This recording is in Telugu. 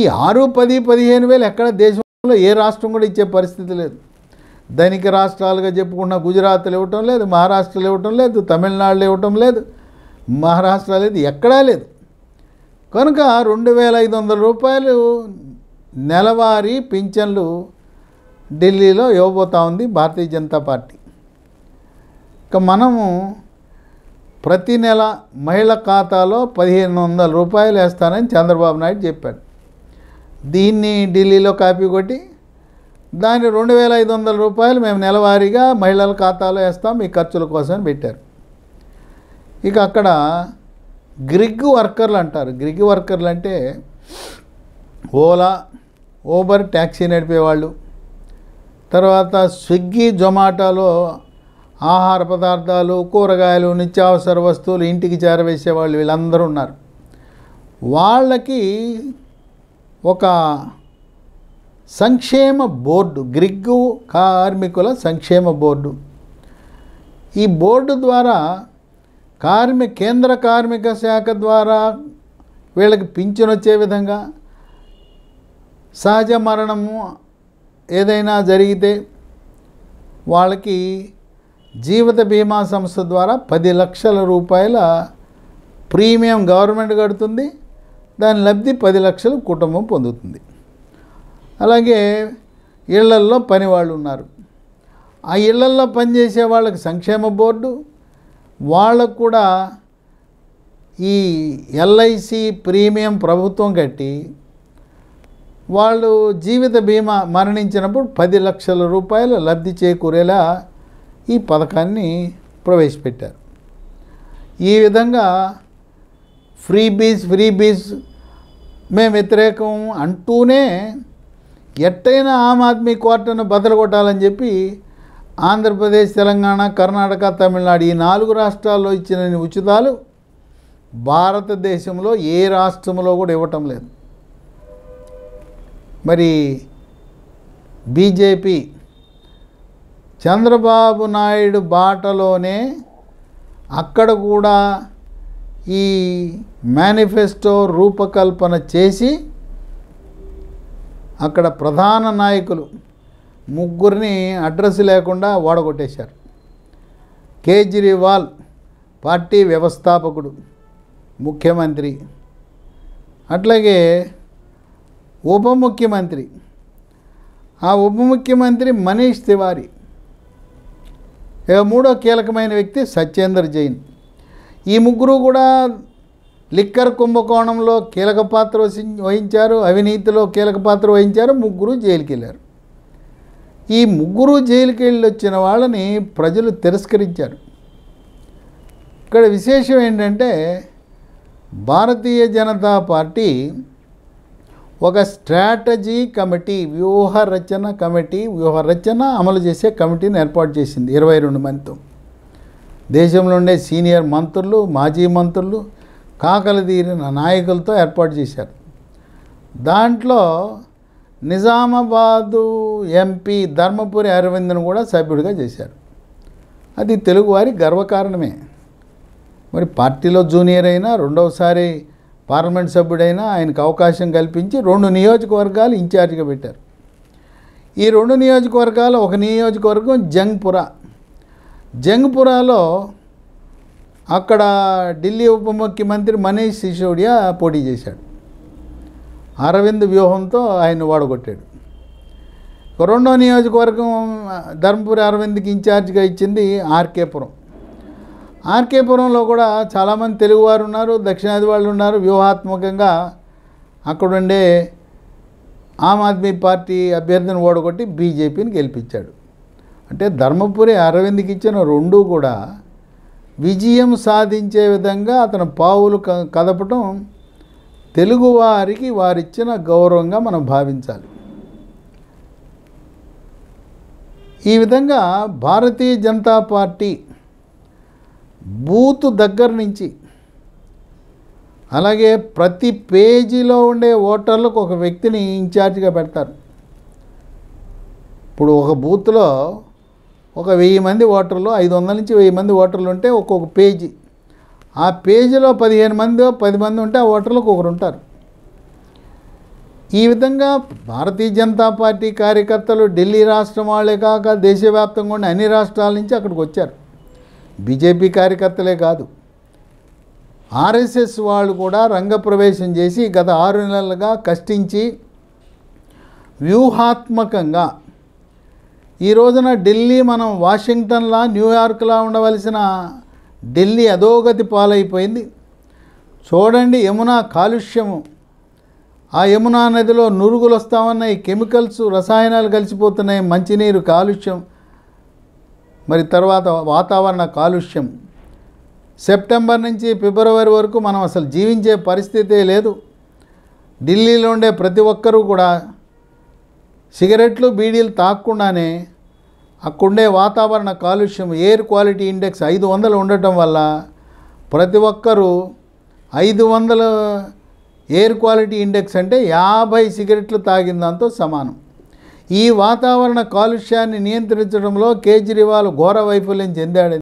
ఈ 6, 10, 15 వేలు ఎక్కడ దేశంలో ఏ రాష్ట్రం కూడా ఇచ్చే పరిస్థితి లేదు. ధనిక రాష్ట్రాలుగా చెప్పుకున్న గుజరాత్లో ఇవ్వటం లేదు, మహారాష్ట్రలో ఇవ్వటం లేదు, తమిళనాడులో ఇవ్వటం లేదు, మహారాష్ట్ర లేదు, ఎక్కడా లేదు. కనుక 2500 రూపాయలు నెలవారీ పింఛన్లు ఢిల్లీలో ఇవ్వబోతా ఉంది భారతీయ జనతా పార్టీ. ఇక మనము ప్రతి నెల మహిళ ఖాతాలో 1500 రూపాయలు వేస్తానని చంద్రబాబు నాయుడు చెప్పాడు. దీన్ని ఢిల్లీలో కాపీ కొట్టి దాన్ని 2500 రూపాయలు మేము నెలవారీగా మహిళల ఖాతాలో వేస్తాం మీ ఖర్చుల కోసం పెట్టారు. ఇక అక్కడ గ్రిగ్ వర్కర్లు అంటారు. గ్రిగ్ వర్కర్లు అంటే ఓలా, ఊబర్ ట్యాక్సీ నడిపేవాళ్ళు, తర్వాత స్విగ్గీ, జొమాటోలో ఆహార పదార్థాలు, కూరగాయలు, నిత్యావసర వస్తువులు ఇంటికి చేరవేసేవాళ్ళు, వీళ్ళందరూ ఉన్నారు. వాళ్ళకి ఒక సంక్షేమ బోర్డు, గ్రిగ్గు కార్మికుల సంక్షేమ బోర్డు. ఈ బోర్డు ద్వారా కేంద్ర కార్మిక శాఖ ద్వారా వీళ్ళకి పింఛను వచ్చే విధంగా, సహజ మరణము ఏదైనా జరిగితే వాళ్ళకి జీవిత బీమా సంస్థ ద్వారా 10 లక్షల రూపాయల ప్రీమియం గవర్నమెంట్ కడుతుంది. దాని లబ్ధి 10 లక్షలు కుటుంబం పొందుతుంది. అలాగే ఇళ్లల్లో పని వాళ్ళు ఉన్నారు. ఆ ఇళ్లల్లో పనిచేసే వాళ్ళకి సంక్షేమ బోర్డు, వాళ్ళకు కూడా ఈ ఎల్ఐసి ప్రీమియం ప్రభుత్వం కట్టి వాళ్ళు జీవిత బీమా మరణించినప్పుడు 10 లక్షల రూపాయల లబ్ధి చేకూరేలా ఈ పథకాన్ని ప్రవేశపెట్టారు. ఈ విధంగా ఫ్రీబీస్ మేము వ్యతిరేకం అంటూనే ఎట్టయినా ఆమ్ ఆద్మీ కోర్టును బదలు కొట్టాలని చెప్పి ఆంధ్రప్రదేశ్, తెలంగాణ, కర్ణాటక, తమిళనాడు ఈ 4 రాష్ట్రాల్లో ఇచ్చిన ఉచితాలు భారతదేశంలో ఏ రాష్ట్రంలో కూడా ఇవ్వటం లేదు. మరి బీజేపీ చంద్రబాబు నాయుడు బాటలోనే అక్కడ కూడా ఈ మేనిఫెస్టో రూపకల్పన చేసి అక్కడ ప్రధాన నాయకులు 3 అడ్రస్ లేకుండా ఓడగొట్టేశారు. కేజ్రీవాల్ పార్టీ వ్యవస్థాపకుడు, ముఖ్యమంత్రి, అట్లాగే ఉప ముఖ్యమంత్రి, ఆ ఉప ముఖ్యమంత్రి మనీష్ తివారీ, ఇక 3వ కీలకమైన వ్యక్తి సత్యేందర్ జైన్. ఈ 3 కూడా లిక్కర్ కుంభకోణంలో కీలక పాత్ర వహించారు, అవినీతిలో కీలక పాత్ర వహించారు. 3 జైలుకి వెళ్ళారు. ఈ 3 జైలుకి వెళ్ళి వచ్చిన వాళ్ళని ప్రజలు తిరస్కరించారు. ఇక్కడ విశేషం ఏంటంటే భారతీయ జనతా పార్టీ ఒక స్ట్రాటజీ కమిటీ, వ్యూహరచన అమలు చేసే కమిటీని ఏర్పాటు చేసింది 22 మందితో. దేశంలో ఉండే సీనియర్ మంత్రులు, మాజీ మంత్రులు, కాకలదీరిన నాయకులతో ఏర్పాటు చేశారు. దాంట్లో నిజామాబాదు ఎంపీ ధర్మపురి అరవింద్ను కూడా సభ్యుడిగా చేశారు. అది తెలుగువారి గర్వకారణమే. మరి పార్టీలో జూనియర్ అయినా, రెండవసారి పార్లమెంట్ సభ్యుడైనా ఆయనకు అవకాశం కల్పించి 2 నియోజకవర్గాలు ఇన్ఛార్జిగా పెట్టారు. ఈ 2 నియోజకవర్గాలు, ఒక నియోజకవర్గం జంగ్పురాలో అక్కడ ఢిల్లీ ఉప ముఖ్యమంత్రి మనీష్ సిసోడియా పోటీ చేశాడు. అరవింద్ వ్యూహంతో ఆయన ఓడగొట్టాడు. 2వ నియోజకవర్గం ధర్మపురి అరవింద్కి ఇన్ఛార్జిగా ఇచ్చింది ఆర్కేపురంలో కూడా చాలామంది తెలుగువారు ఉన్నారు, దక్షిణాది వాళ్ళు ఉన్నారు. వ్యూహాత్మకంగా అక్కడుండే ఆమ్ ఆద్మీ పార్టీ అభ్యర్థిని ఓడగొట్టి బీజేపీని గెలిపించాడు. అంటే ధర్మపురి అరవింద్కి ఇచ్చిన 2 కూడా విజయం సాధించే విధంగా అతను పావులు కదపటం తెలుగువారికి వారిచ్చిన గౌరవంగా మనం భావించాలి. ఈ విధంగా భారతీయ జనతా పార్టీ బూత్ దగ్గర నుంచి, అలాగే ప్రతి పేజీలో ఉండే ఓటర్లకు ఒక వ్యక్తిని ఇన్ఛార్జిగా పెడతారు. ఇప్పుడు ఒక బూత్లో ఒక 1000 మంది ఓటర్లు, 500 నుంచి 1000 మంది ఓటర్లు ఉంటే ఒక్కొక్క పేజీ, ఆ పేజీలో 15 మంది 10 మంది ఉంటే ఆ ఓటర్లకు ఒకరు ఉంటారు. ఈ విధంగా భారతీయ జనతా పార్టీ కార్యకర్తలు ఢిల్లీ రాష్ట్రం వాళ్ళే కాక దేశవ్యాప్తంగా ఉన్న అన్ని రాష్ట్రాల నుంచి అక్కడికి వచ్చారు. బీజేపీ కార్యకర్తలే కాదు, ఆర్ఎస్ఎస్ వాళ్ళు కూడా రంగప్రవేశం చేసి గత 6 నెలలుగా కష్టించి వ్యూహాత్మకంగా ఈ రోజున ఢిల్లీ మనం వాషింగ్టన్లా న్యూయార్క్లా ఉండవలసిన ఢిల్లీ అధోగతి పాలైపోయింది. చూడండి, యమునా కాలుష్యము, ఆ యమునా నదిలో నురుగులు వస్తామన్నాయి, కెమికల్స్ రసాయనాలు కలిసిపోతున్నాయి, మంచినీరు కాలుష్యం, మరి తర్వాత వాతావరణ కాలుష్యం. సెప్టెంబర్ నుంచి ఫిబ్రవరి వరకు మనం అసలు జీవించే పరిస్థితే లేదు. ఢిల్లీలో ఉండే ప్రతి ఒక్కరూ కూడా సిగరెట్లు బీడీలు తాగకుండానే అక్కడుండే వాతావరణ కాలుష్యం, ఎయిర్ క్వాలిటీ ఇండెక్స్ 500 ఉండటం వల్ల ప్రతి ఒక్కరూ 500 ఎయిర్ క్వాలిటీ ఇండెక్స్ అంటే 50 సిగరెట్లు తాగిన దాంతో సమానం. ఈ వాతావరణ కాలుష్యాన్ని నియంత్రించడంలో కేజ్రీవాల్ ఘోర వైఫల్యం చెందాడు.